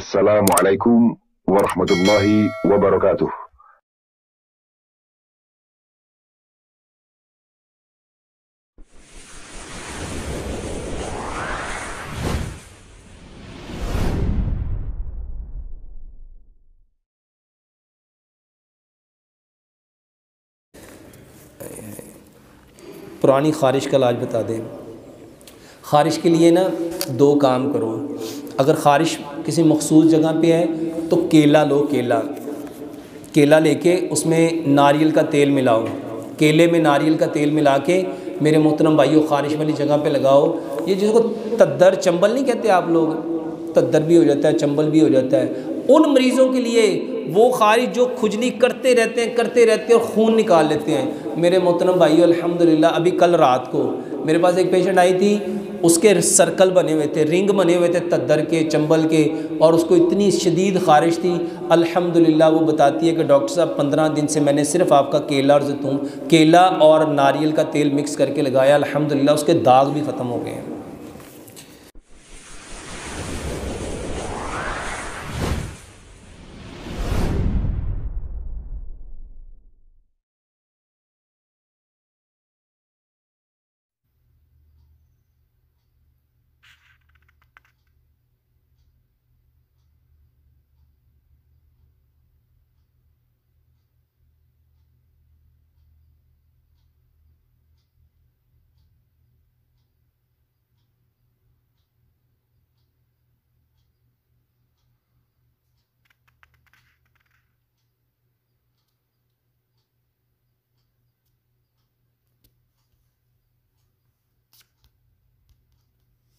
अस्सलामु अलैकुम वरहमतुल्लाहि वबरकातुह। पुरानी ख़ारिश का इलाज बता दें। ख़ारिश के लिए ना दो काम करो। अगर ख़ारिश किसी मखसूस जगह पे है तो केला लो, केला लेके उसमें नारियल का तेल मिलाओ। केले में नारियल का तेल मिला के मेरे मोहतरम भाइयों ख़ारिश वाली जगह पे लगाओ। ये जिसको तद्दर चंबल नहीं कहते आप लोग, तद्दर भी हो जाता है, चंबल भी हो जाता है, उन मरीज़ों के लिए वो ख़ारिश जो खुजली करते रहते हैं और खून निकाल लेते हैं। मेरे मोहतरम भाइयों अल्हम्दुलिल्लाह अभी कल रात को मेरे पास एक पेशेंट आई थी, उसके सर्कल बने हुए थे, रिंग बने हुए थे तद्दर के, चंबल के, और उसको इतनी शदीद ख़ारिश थी। अल्हम्दुलिल्लाह वो बताती है कि डॉक्टर साहब 15 दिन से मैंने सिर्फ़ आपका केला और नारियल का तेल मिक्स करके लगाया, अल्हम्दुलिल्लाह उसके दाग भी ख़त्म हो गए हैं।